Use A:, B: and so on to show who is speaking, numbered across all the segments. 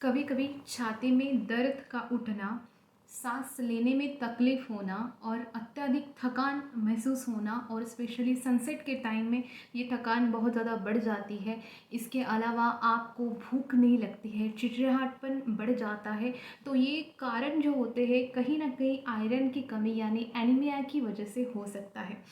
A: कभी कभी छाती में दर्द का उठना, सांस लेने में तकलीफ होना और अत्यधिक थकान महसूस होना और स्पेशली सनसेट के टाइम में ये थकान बहुत ज़्यादा बढ़ जाती है। इसके अलावा आपको भूख नहीं लगती है, चिड़चिड़ाहटपन बढ़ जाता है। तो ये कारण जो होते हैं कहीं ना कहीं आयरन की कमी यानी एनीमिया की वजह से हो सकता है।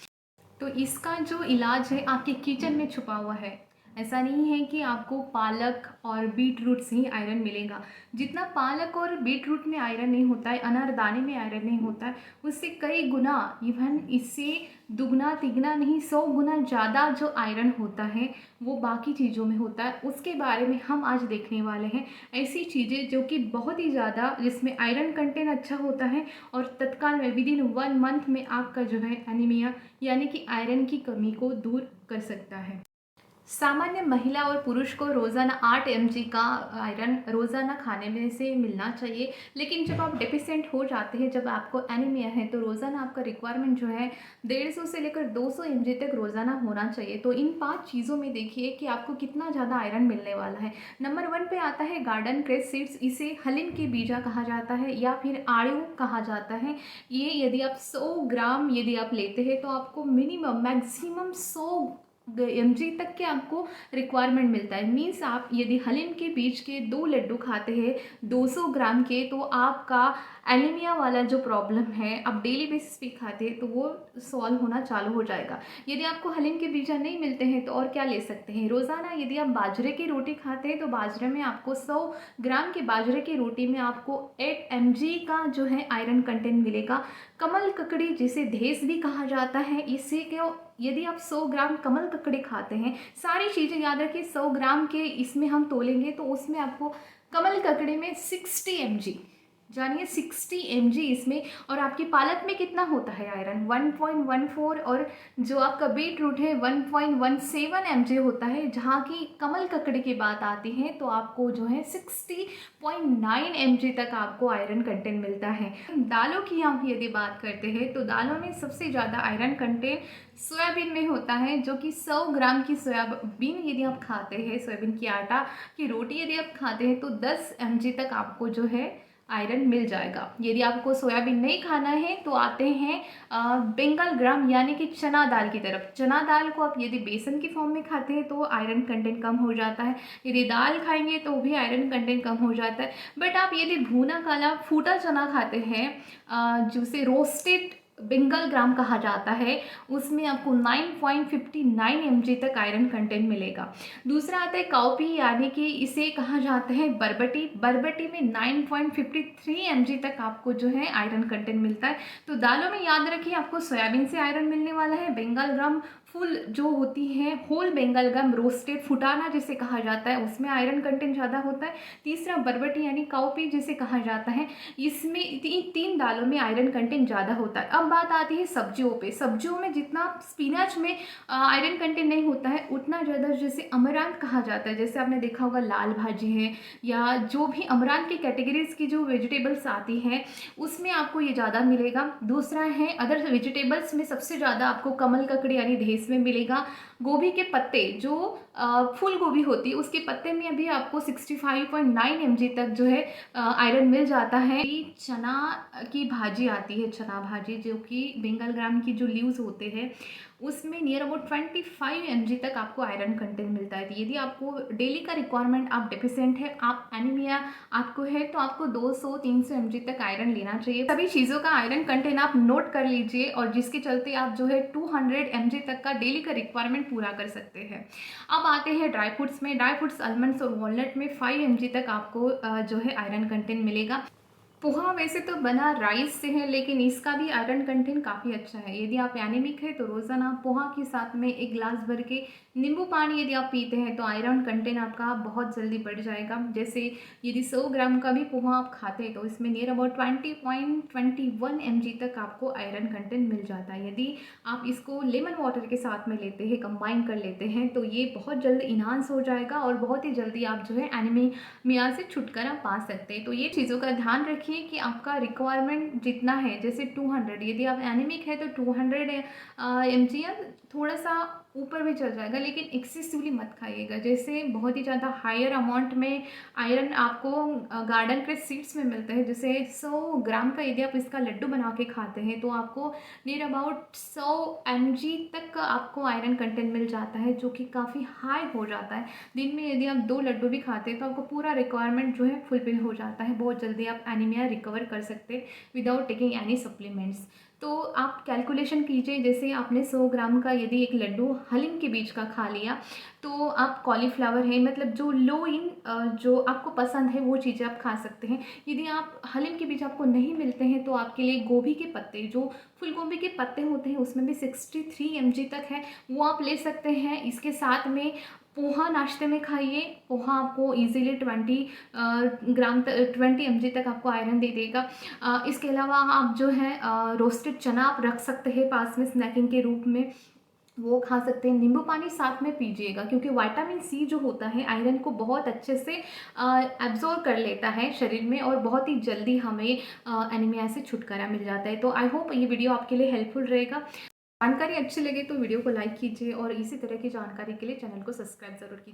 A: तो इसका जो इलाज है आपके किचन में छुपा हुआ है। ऐसा नहीं है कि आपको पालक और बीट रूट से ही आयरन मिलेगा। जितना पालक और बीट रूट में आयरन नहीं होता है, अनारदाने में आयरन नहीं होता है, उससे कई गुना, इवन इससे दुगना तिगना नहीं 100 गुना ज़्यादा जो आयरन होता है वो बाकी चीज़ों में होता है। उसके बारे में हम आज देखने वाले हैं। ऐसी चीज़ें जो कि बहुत ही ज़्यादा जिसमें आयरन कंटेंट अच्छा होता है और तत्काल में विदिन 1 मंथ में आपका जो है एनीमिया यानी कि आयरन की कमी को दूर कर सकता है। सामान्य महिला और पुरुष को रोज़ाना 8 mg का आयरन रोज़ाना खाने में से मिलना चाहिए। लेकिन जब आप डेफिशिएंट हो जाते हैं, जब आपको एनीमिया है, तो रोज़ाना आपका रिक्वायरमेंट जो है 150 से लेकर 200 mg तक रोज़ाना होना चाहिए। तो इन 5 चीज़ों में देखिए कि आपको कितना ज़्यादा आयरन मिलने वाला है। नंबर 1 पे आता है गार्डन क्रेस सीड्स। इसे हलिम के बीजा कहा जाता है या फिर आड़ू कहा जाता है। ये यदि आप 100 ग्राम यदि आप लेते हैं तो आपको मिनिमम मैक्सिमम 100 mg तक के आपको रिक्वायरमेंट मिलता है। मीन्स आप यदि हलीम के बीज के 2 लड्डू खाते हैं 200 ग्राम के, तो आपका एनीमिया वाला जो प्रॉब्लम है आप डेली बेसिस पे खाते हैं तो वो सॉल्व होना चालू हो जाएगा। यदि आपको हलीम के बीजा नहीं मिलते हैं तो और क्या ले सकते हैं। रोज़ाना यदि आप बाजरे की रोटी खाते हैं तो बाजरे में आपको 100 ग्राम के बाजरे की रोटी में आपको 8 mg का जो है आयरन कंटेंट मिलेगा। कमल ककड़ी जिसे धेस भी कहा जाता है, इससे क्यों, यदि आप 100 ग्राम कमल ककड़ी खाते हैं, सारी चीज़ें याद रखिए 100 ग्राम के इसमें हम तोलेंगे तो उसमें आपको कमल ककड़ी में 60 mg, जानिए 60 mg इसमें। और आपकी पालक में कितना होता है आयरन 1.14, और जो आपका बीट रूट है 1.17 mg होता है। जहाँ की कमल ककड़ी की बात आती है तो आपको जो है 60.9 mg तक आपको आयरन कंटेंट मिलता है। दालों की हम यदि बात करते हैं तो दालों में सबसे ज़्यादा आयरन कंटेंट सोयाबीन में होता है, जो कि 100 ग्राम की सोयाबीन यदि आप खाते हैं, सोयाबीन की आटा की रोटी यदि आप खाते हैं तो 10 mg तक आपको जो है आयरन मिल जाएगा। यदि आपको सोयाबीन नहीं खाना है तो आते हैं बंगाल ग्राम यानी कि चना दाल की तरफ। चना दाल को आप यदि बेसन की फॉर्म में खाते हैं तो आयरन कंटेंट कम हो जाता है। यदि दाल खाएंगे तो भी आयरन कंटेंट कम हो जाता है। बट आप यदि भुना काला फूटा चना खाते हैं, जिसे रोस्टेड बंगाल ग्राम कहा जाता है, उसमें आपको 9.59 mg तक आयरन कंटेंट मिलेगा। दूसरा आता है काउपी यानी कि इसे कहा जाता है बरबटी। बरबटी में 9.53 mg तक आपको जो है आयरन कंटेंट मिलता है। तो दालों में याद रखिए आपको सोयाबीन से आयरन मिलने वाला है। बंगाल ग्राम फुल जो होती है, होल बंगाल ग्राम रोस्टेड फुटाना जिसे कहा जाता है, उसमें आयरन कंटेंट ज़्यादा होता है। तीसरा बरबटी यानी काउपी जिसे कहा जाता है, इसमें तीन दालों में आयरन कंटेंट ज़्यादा होता है। अब बात आती है सब्जियों पे। सब्जियों में जितना स्पिनच में आयरन कंटेंट नहीं होता है उतना ज़्यादा जैसे अमरांत कहा जाता है, जैसे आपने देखा होगा लाल भाजी है या जो भी अमरांत की कैटेगरीज की जो वेजिटेबल्स आती हैं उसमें आपको ये ज़्यादा मिलेगा। दूसरा है अदर वेजिटेबल्स में सबसे ज़्यादा आपको कमल ककड़ी यानी धेस में मिलेगा। गोभी के पत्ते जो फूल गोभी होती है उसके पत्ते में अभी आपको 65.9 mg तक जो है आयरन मिल जाता है। चना की भाजी आती है, चना भाजी जो कि बंगाल ग्राम की जो लीव्स होते हैं उसमें नियर अबाउट 25 mg तक आपको आयरन कंटेंट मिलता है। तो यदि आपको डेली का रिक्वायरमेंट आप डेफिशिएंट है, आप एनीमिया आपको है, तो आपको 200-300 mg तक आयरन लेना चाहिए। सभी चीज़ों का आयरन कंटेंट आप नोट कर लीजिए और जिसके चलते आप जो है 200 mg तक का डेली का रिक्वायरमेंट पूरा कर सकते हैं। अब आते हैं ड्राई फ्रूट्स में। ड्राई फ्रूट्स आलमंड्स और वॉलनट में 5 mg तक आपको जो है आयरन कंटेंट मिलेगा। पोहा वैसे तो बना राइस से है लेकिन इसका भी आयरन कंटेंट काफ़ी अच्छा है। यदि आप एनीमिक है तो रोज़ाना पोहा के साथ में 1 गिलास भर के नींबू पानी यदि आप पीते हैं तो आयरन कंटेंट आपका बहुत जल्दी बढ़ जाएगा। जैसे यदि 100 ग्राम का भी पोहा आप खाते हैं तो इसमें नियर अबाउट 20.21 mg तक आपको आयरन कंटेंट मिल जाता है। यदि आप इसको लेमन वाटर के साथ में लेते हैं, कंबाइन कर लेते हैं, तो ये बहुत जल्द इन्हांस हो जाएगा और बहुत ही जल्दी आप जो है एनीमिया से छुटकारा पा सकते हैं। तो ये चीज़ों का ध्यान रखिए कि आपका रिक्वायरमेंट जितना है, जैसे 200, यदि आप एनीमिक है तो 200 mg या थोड़ा सा ऊपर भी चल जाएगा, लेकिन एक्सेसिवली मत खाइएगा। जैसे बहुत ही ज़्यादा हायर अमाउंट में आयरन आपको गार्डन के सीड्स में मिलता है, जैसे 100 ग्राम का यदि आप इसका लड्डू बना के खाते हैं तो आपको नियर अबाउट 100 mg तक का आपको आयरन कंटेंट मिल जाता है, जो कि काफ़ी हाई हो जाता है। दिन में यदि आप 2 लड्डू भी खाते हैं तो आपको पूरा रिक्वायरमेंट जो है फुलफिल हो जाता है। बहुत जल्दी आप एनीमिया रिकवर कर सकते हैं विदाउट टेकिंग एनी सप्लीमेंट्स। तो आप कैलकुलेशन कीजिए, जैसे आपने 100 ग्राम का यदि एक लड्डू हलीम के बीज का खा लिया, तो आप कॉलीफ्लावर है, मतलब जो लो इन जो आपको पसंद है वो चीज़ें आप खा सकते हैं। यदि आप हलीम के बीज आपको नहीं मिलते हैं तो आपके लिए गोभी के पत्ते, जो फूल गोभी के पत्ते होते हैं उसमें भी 63 mg तक है, वो आप ले सकते हैं। इसके साथ में पोहा नाश्ते में खाइए, पोहा आपको इजीली 20 mg तक आपको आयरन दे देगा। इसके अलावा आप जो है रोस्टेड चना आप रख सकते हैं पास में स्नैकिंग के रूप में, वो खा सकते हैं। नींबू पानी साथ में पीजिएगा, क्योंकि विटामिन सी जो होता है आयरन को बहुत अच्छे से एब्जॉर्ब कर लेता है शरीर में, और बहुत ही जल्दी हमें एनीमिया से छुटकारा मिल जाता है। तो आई होप ये वीडियो आपके लिए हेल्पफुल रहेगा। जानकारी अच्छी लगे तो वीडियो को लाइक कीजिए, और इसी तरह की जानकारी के लिए चैनल को सब्सक्राइब ज़रूर कीजिए।